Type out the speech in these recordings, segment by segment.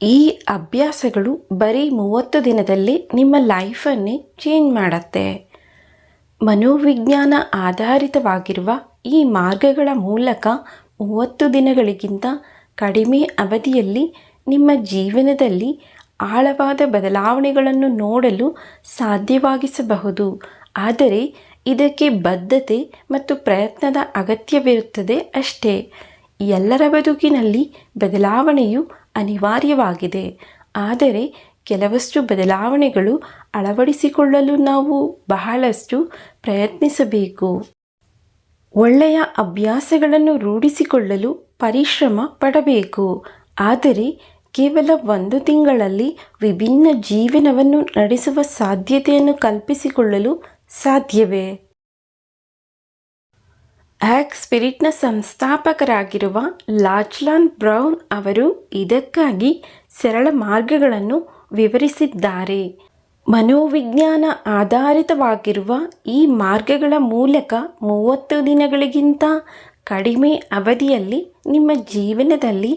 ಈ ಅಭ್ಯಾಸಗಳು ಬರೀ 30 ದಿನದಲ್ಲಿ ನಿಮ್ಮ ಲೈಫನ್ನೇ ಚೇಂಜ್ ಮಾಡುತ್ತೆ. ಮನೋವಿಜ್ಞಾನ ಆಧಾರಿತವಾಗಿರುವ ಈ ಮಾರ್ಗಗಳ ಮೂಲಕ 30 ದಿನಗಳಿಗಿಂತ ಕಡಿಮೆ ಅವಧಿಯಲ್ಲಿ ನಿಮ್ಮ ಜೀವನದಲ್ಲಿ ಆಳವಾದ ಬದಲಾವಣೆಗಳನ್ನು ನೋಡಲು ಸಾಧ್ಯವಾಗಿಸಬಹುದು. ಆದರೆ ಇದಕ್ಕೆ ಬದ್ಧತೆ ಮತ್ತು ಪ್ರಯತ್ನದ ಅಗತ್ಯವಿರುತ್ತದೆ ಅಷ್ಟೇ. ಎಲ್ಲರ ಬದುಕಿನಲ್ಲಿ ಬದಲಾವಣೆಯು ಅನಿವಾರ್ಯವಾಗಿದೆ, ಆದರೆ ಕೆಲವಷ್ಟು ಬದಲಾವಣೆಗಳು ಅಳವಡಿಸಿಕೊಳ್ಳಲು ನಾವು ಬಹಳಷ್ಟು ಪ್ರಯತ್ನಿಸಬೇಕು. ಒಳ್ಳೆಯ ಅಭ್ಯಾಸಗಳನ್ನು ರೂಢಿಸಿಕೊಳ್ಳಲು ಪರಿಶ್ರಮ ಪಡಬೇಕು, ಆದರೆ ಕೇವಲ 1 ತಿಂಗಳಲ್ಲಿ ವಿಭಿನ್ನ ಜೀವನವನ್ನು ನಡೆಸುವ ಸಾಧ್ಯತೆಯನ್ನು ಕಲ್ಪಿಸಿಕೊಳ್ಳಲು ಸಾಧ್ಯವೇ? ಆ್ಯಕ್ ಸ್ಪಿರಿಟ್ನ ಸಂಸ್ಥಾಪಕರಾಗಿರುವ ಲಾಚ್ಲಾನ್ ಬ್ರೌನ್ ಅವರು ಇದಕ್ಕಾಗಿ ಸರಳ ಮಾರ್ಗಗಳನ್ನು ವಿವರಿಸಿದ್ದಾರೆ. ಮನೋವಿಜ್ಞಾನ ಆಧಾರಿತವಾಗಿರುವ ಈ ಮಾರ್ಗಗಳ ಮೂಲಕ 30 ದಿನಗಳಿಗಿಂತ ಕಡಿಮೆ ಅವಧಿಯಲ್ಲಿ ನಿಮ್ಮ ಜೀವನದಲ್ಲಿ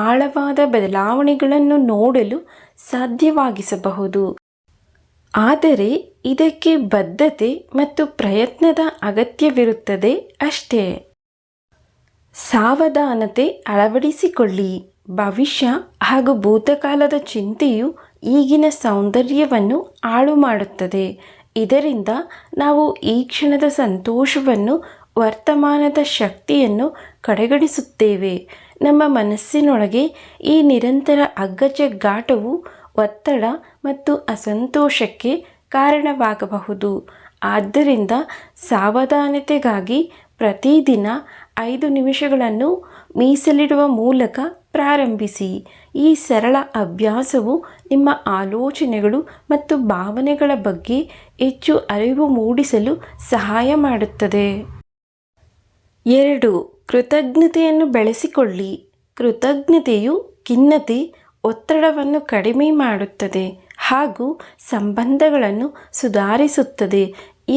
ಆಳವಾದ ಬದಲಾವಣೆಗಳನ್ನು ನೋಡಲು ಸಾಧ್ಯವಾಗಿಸಬಹುದು. ಆದರೆ ಇದಕ್ಕೆ ಬದ್ಧತೆ ಮತ್ತು ಪ್ರಯತ್ನದ ಅಗತ್ಯವಿರುತ್ತದೆ ಅಷ್ಟೇ. ಸಾವಧಾನತೆ ಅಳವಡಿಸಿಕೊಳ್ಳಿ. ಭವಿಷ್ಯ ಹಾಗೂ ಭೂತಕಾಲದ ಚಿಂತೆಯು ಈಗಿನ ಸೌಂದರ್ಯವನ್ನು ಹಾಳು ಮಾಡುತ್ತದೆ. ಇದರಿಂದ ನಾವು ಈ ಕ್ಷಣದ ಸಂತೋಷವನ್ನು, ವರ್ತಮಾನದ ಶಕ್ತಿಯನ್ನು ಕಡೆಗಣಿಸುತ್ತೇವೆ. ನಮ್ಮ ಮನಸ್ಸಿನೊಳಗೆ ಈ ನಿರಂತರ ಅಗ್ಗಜಗ್ಗಾಟವು ಒತ್ತಡ ಮತ್ತು ಅಸಂತೋಷಕ್ಕೆ ಕಾರಣವಾಗಬಹುದು. ಆದ್ದರಿಂದ ಸಾವಧಾನತೆಗಾಗಿ ಪ್ರತಿದಿನ 5 ನಿಮಿಷಗಳನ್ನು ಮೀಸಲಿಡುವ ಮೂಲಕ ಪ್ರಾರಂಭಿಸಿ. ಈ ಸರಳ ಅಭ್ಯಾಸವು ನಿಮ್ಮ ಆಲೋಚನೆಗಳು ಮತ್ತು ಭಾವನೆಗಳ ಬಗ್ಗೆ ಹೆಚ್ಚು ಅರಿವು ಮೂಡಿಸಲು ಸಹಾಯ ಮಾಡುತ್ತದೆ. 2. ಕೃತಜ್ಞತೆಯನ್ನು ಬೆಳೆಸಿಕೊಳ್ಳಿ. ಕೃತಜ್ಞತೆಯು ಖಿನ್ನತೆ, ಒತ್ತಡವನ್ನು ಕಡಿಮೆ ಮಾಡುತ್ತದೆ ಹಾಗೂ ಸಂಬಂಧಗಳನ್ನು ಸುಧಾರಿಸುತ್ತದೆ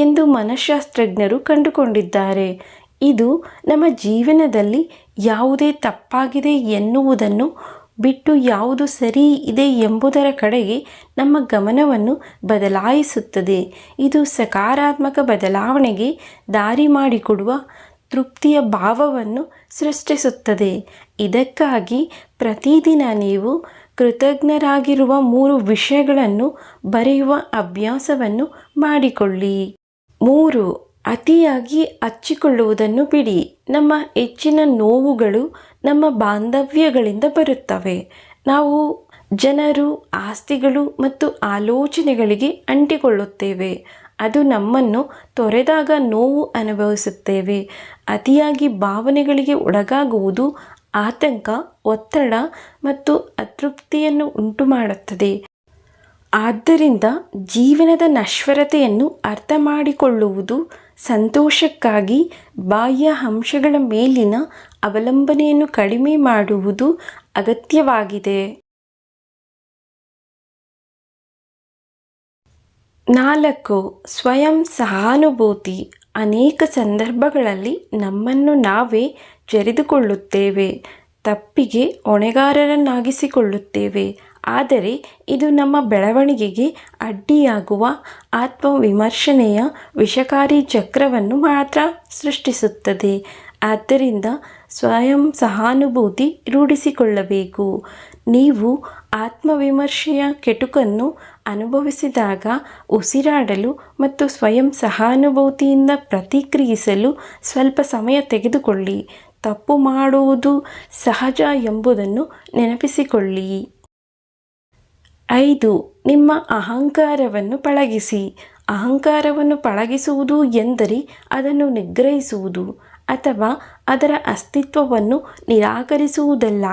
ಎಂದು ಮನಃಶಾಸ್ತ್ರಜ್ಞರು ಕಂಡುಕೊಂಡಿದ್ದಾರೆ. ಇದು ನಮ್ಮ ಜೀವನದಲ್ಲಿ ಯಾವುದೇ ತಪ್ಪಾಗಿದೆ ಎನ್ನುವುದನ್ನು ಬಿಟ್ಟು ಯಾವುದು ಸರಿ ಇದೆ ಎಂಬುದರ ಕಡೆಗೆ ನಮ್ಮ ಗಮನವನ್ನು ಬದಲಾಯಿಸುತ್ತದೆ. ಇದು ಸಕಾರಾತ್ಮಕ ಬದಲಾವಣೆಗೆ ದಾರಿ ಮಾಡಿಕೊಡುವ ತೃಪ್ತಿಯ ಭಾವವನ್ನು ಸೃಷ್ಟಿಸುತ್ತದೆ. ಇದಕ್ಕಾಗಿ ಪ್ರತಿದಿನ ನೀವು ಕೃತಜ್ಞರಾಗಿರುವ 3 ವಿಷಯಗಳನ್ನು ಬರೆಯುವ ಅಭ್ಯಾಸವನ್ನು ಮಾಡಿಕೊಳ್ಳಿ. 3. ಅತಿಯಾಗಿ ಹಚ್ಚಿಕೊಳ್ಳುವುದನ್ನು ಬಿಡಿ. ನಮ್ಮ ಹೆಚ್ಚಿನ ನೋವುಗಳು ನಮ್ಮ ಬಾಂಧವ್ಯಗಳಿಂದ ಬರುತ್ತವೆ. ನಾವು ಜನರು, ಆಸ್ತಿಗಳು ಮತ್ತು ಆಲೋಚನೆಗಳಿಗೆ ಅಂಟಿಕೊಳ್ಳುತ್ತೇವೆ. ಅದು ನಮ್ಮನ್ನು ತೊರೆದಾಗ ನೋವು ಅನುಭವಿಸುತ್ತೇವೆ. ಅತಿಯಾಗಿ ಭಾವನೆಗಳಿಗೆ ಒಳಗಾಗುವುದು ಆತಂಕ, ಒತ್ತಡ ಮತ್ತು ಅತೃಪ್ತಿಯನ್ನು ಉಂಟುಮಾಡುತ್ತದೆ. ಆದ್ದರಿಂದ ಜೀವನದ ನಶ್ವರತೆಯನ್ನು ಅರ್ಥಮಾಡಿಕೊಳ್ಳುವುದು, ಸಂತೋಷಕ್ಕಾಗಿ ಬಾಹ್ಯ ಅಂಶಗಳ ಮೇಲಿನ ಅವಲಂಬನೆಯನ್ನು ಕಡಿಮೆ ಮಾಡುವುದು ಅಗತ್ಯವಾಗಿದೆ. 4. ಸ್ವಯಂ ಸಹಾನುಭೂತಿ. ಅನೇಕ ಸಂದರ್ಭಗಳಲ್ಲಿ ನಮ್ಮನ್ನು ನಾವೇ ಜರಿದುಕೊಳ್ಳುತ್ತೇವೆ, ತಪ್ಪಿಗೆ ಹೊಣೆಗಾರರನ್ನಾಗಿಸಿಕೊಳ್ಳುತ್ತೇವೆ. ಆದರೆ ಇದು ನಮ್ಮ ಬೆಳವಣಿಗೆಗೆ ಅಡ್ಡಿಯಾಗುವ ಆತ್ಮವಿಮರ್ಶನೆಯ ವಿಷಕಾರಿ ಚಕ್ರವನ್ನು ಮಾತ್ರ ಸೃಷ್ಟಿಸುತ್ತದೆ. ಆದ್ದರಿಂದ ಸ್ವಯಂ ಸಹಾನುಭೂತಿ ರೂಢಿಸಿಕೊಳ್ಳಬೇಕು. ನೀವು ಆತ್ಮವಿಮರ್ಶೆಯ ಕೆಟುಕನ್ನು ಅನುಭವಿಸಿದಾಗ ಉಸಿರಾಡಲು ಮತ್ತು ಸ್ವಯಂ ಸಹಾನುಭೂತಿಯಿಂದ ಪ್ರತಿಕ್ರಿಯಿಸಲು ಸ್ವಲ್ಪ ಸಮಯ ತೆಗೆದುಕೊಳ್ಳಿ. ತಪ್ಪು ಮಾಡುವುದು ಸಹಜ ಎಂಬುದನ್ನು ನೆನಪಿಸಿಕೊಳ್ಳಿ. 5. ನಿಮ್ಮ ಅಹಂಕಾರವನ್ನು ಪಳಗಿಸಿ. ಅಹಂಕಾರವನ್ನು ಪಳಗಿಸುವುದು ಎಂದರೆ ಅದನ್ನು ನಿಗ್ರಹಿಸುವುದು ಅಥವಾ ಅದರ ಅಸ್ತಿತ್ವವನ್ನು ನಿರಾಕರಿಸುವುದಲ್ಲ.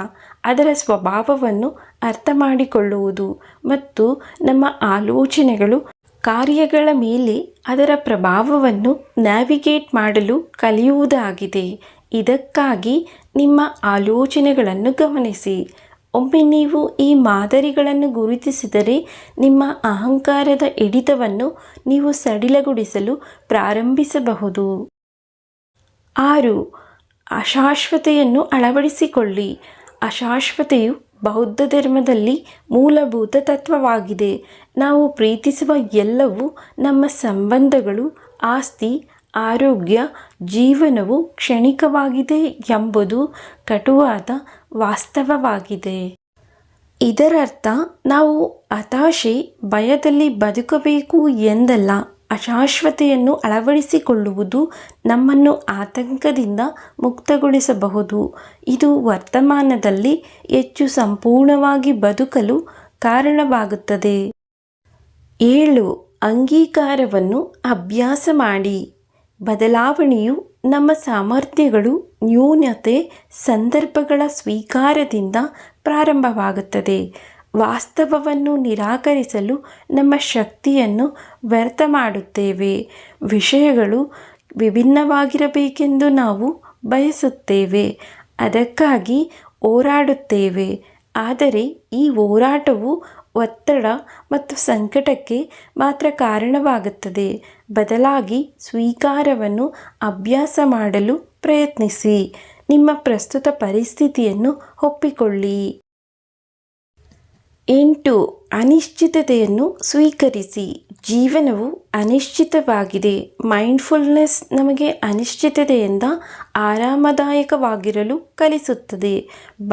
ಅದರ ಸ್ವಭಾವವನ್ನು ಅರ್ಥಮಾಡಿಕೊಳ್ಳುವುದು ಮತ್ತು ನಮ್ಮ ಆಲೋಚನೆಗಳು, ಕಾರ್ಯಗಳ ಮೇಲೆ ಅದರ ಪ್ರಭಾವವನ್ನು ನ್ಯಾವಿಗೇಟ್ ಮಾಡಲು ಕಲಿಯುವುದಾಗಿದೆ. ಇದಕ್ಕಾಗಿ ನಿಮ್ಮ ಆಲೋಚನೆಗಳನ್ನು ಗಮನಿಸಿ. ಒಮ್ಮೆ ನೀವು ಈ ಮಾದರಿಗಳನ್ನು ಗುರುತಿಸಿದರೆ ನಿಮ್ಮ ಅಹಂಕಾರದ ಹಿಡಿತವನ್ನು ನೀವು ಸಡಿಲಗೊಳಿಸಲು ಪ್ರಾರಂಭಿಸಬಹುದು. 6. ಅಶಾಶ್ವತೆಯನ್ನು ಅಳವಡಿಸಿಕೊಳ್ಳಿ. ಅಶಾಶ್ವತೆಯು ಬೌದ್ಧ ಧರ್ಮದಲ್ಲಿ ಮೂಲಭೂತ ತತ್ವವಾಗಿದೆ. ನಾವು ಪ್ರೀತಿಸುವ ಎಲ್ಲವೂ ನಮ್ಮ ಸಂಬಂಧಗಳು, ಆಸ್ತಿ, ಆರೋಗ್ಯ, ಜೀವನವು ಕ್ಷಣಿಕವಾಗಿದೆ ಎಂಬುದು ಕಟುವಾದ ವಾಸ್ತವವಾಗಿದೆ. ಇದರರ್ಥ ನಾವು ಹತಾಶೆ, ಭಯದಲ್ಲಿ ಬದುಕಬೇಕು ಎಂದಲ್ಲ. ಅಶಾಶ್ವತೆಯನ್ನು ಅಳವಡಿಸಿಕೊಳ್ಳುವುದು ನಮ್ಮನ್ನು ಆತಂಕದಿಂದ ಮುಕ್ತಗೊಳಿಸಬಹುದು. ಇದು ವರ್ತಮಾನದಲ್ಲಿ ಹೆಚ್ಚು ಸಂಪೂರ್ಣವಾಗಿ ಬದುಕಲು ಕಾರಣವಾಗುತ್ತದೆ. 7. ಅಂಗೀಕಾರವನ್ನು ಅಭ್ಯಾಸ ಮಾಡಿ. ಬದಲಾವಣೆಯು ನಮ್ಮ ಸಾಮರ್ಥ್ಯಗಳು, ನ್ಯೂನತೆ, ಸಂದರ್ಭಗಳ ಸ್ವೀಕಾರದಿಂದ ಪ್ರಾರಂಭವಾಗುತ್ತದೆ. ವಾಸ್ತವವನ್ನು ನಿರಾಕರಿಸಲು ನಮ್ಮ ಶಕ್ತಿಯನ್ನು ವ್ಯರ್ಥ ಮಾಡುತ್ತೇವೆ. ವಿಷಯಗಳು ವಿಭಿನ್ನವಾಗಿರಬೇಕೆಂದು ನಾವು ಬಯಸುತ್ತೇವೆ, ಅದಕ್ಕಾಗಿ ಹೋರಾಡುತ್ತೇವೆ. ಆದರೆ ಈ ಹೋರಾಟವು ಒತ್ತಡ ಮತ್ತು ಸಂಕಟಕ್ಕೆ ಮಾತ್ರ ಕಾರಣವಾಗುತ್ತದೆ. ಬದಲಾಗಿ ಸ್ವೀಕಾರವನ್ನು ಅಭ್ಯಾಸ ಮಾಡಲು ಪ್ರಯತ್ನಿಸಿ. ನಿಮ್ಮ ಪ್ರಸ್ತುತ ಪರಿಸ್ಥಿತಿಯನ್ನು ಒಪ್ಪಿಕೊಳ್ಳಿ. 8. ಅನಿಶ್ಚಿತತೆಯನ್ನು ಸ್ವೀಕರಿಸಿ. ಜೀವನವು ಅನಿಶ್ಚಿತವಾಗಿದೆ. ಮೈಂಡ್ಫುಲ್ನೆಸ್ ನಮಗೆ ಅನಿಶ್ಚಿತತೆಯಿಂದ ಆರಾಮದಾಯಕವಾಗಿರಲು ಕಲಿಸುತ್ತದೆ.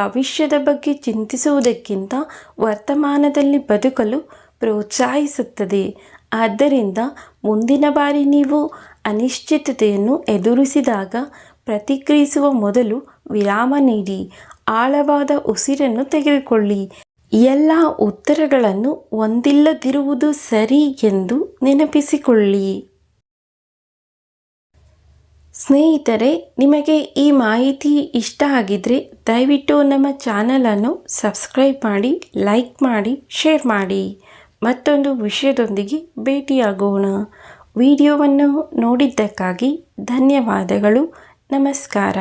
ಭವಿಷ್ಯದ ಬಗ್ಗೆ ಚಿಂತಿಸುವುದಕ್ಕಿಂತ ವರ್ತಮಾನದಲ್ಲಿ ಬದುಕಲು ಪ್ರೋತ್ಸಾಹಿಸುತ್ತದೆ. ಆದ್ದರಿಂದ ಮುಂದಿನ ಬಾರಿ ನೀವು ಅನಿಶ್ಚಿತತೆಯನ್ನು ಎದುರಿಸಿದಾಗ ಪ್ರತಿಕ್ರಿಯಿಸುವ ಮೊದಲು ವಿರಾಮ ನೀಡಿ. ಆಳವಾದ ಉಸಿರನ್ನು ತೆಗೆದುಕೊಳ್ಳಿ. ಎಲ್ಲ ಉತ್ತರಗಳನ್ನು ಹೊಂದಿಲ್ಲದಿರುವುದು ಸರಿ ಎಂದು ನೆನಪಿಸಿಕೊಳ್ಳಿ. ಸ್ನೇಹಿತರೆ, ನಿಮಗೆ ಈ ಮಾಹಿತಿ ಇಷ್ಟ ಆಗಿದ್ರೆ ದಯವಿಟ್ಟು ನಮ್ಮ ಚಾನಲನ್ನು ಸಬ್ಸ್ಕ್ರೈಬ್ ಮಾಡಿ, ಲೈಕ್ ಮಾಡಿ, ಶೇರ್ ಮಾಡಿ. ಮತ್ತೊಂದು ವಿಷಯದೊಂದಿಗೆ ಭೇಟಿಯಾಗೋಣ. ವಿಡಿಯೋವನ್ನು ನೋಡಿದ್ದಕ್ಕಾಗಿ ಧನ್ಯವಾದಗಳು. ನಮಸ್ಕಾರ.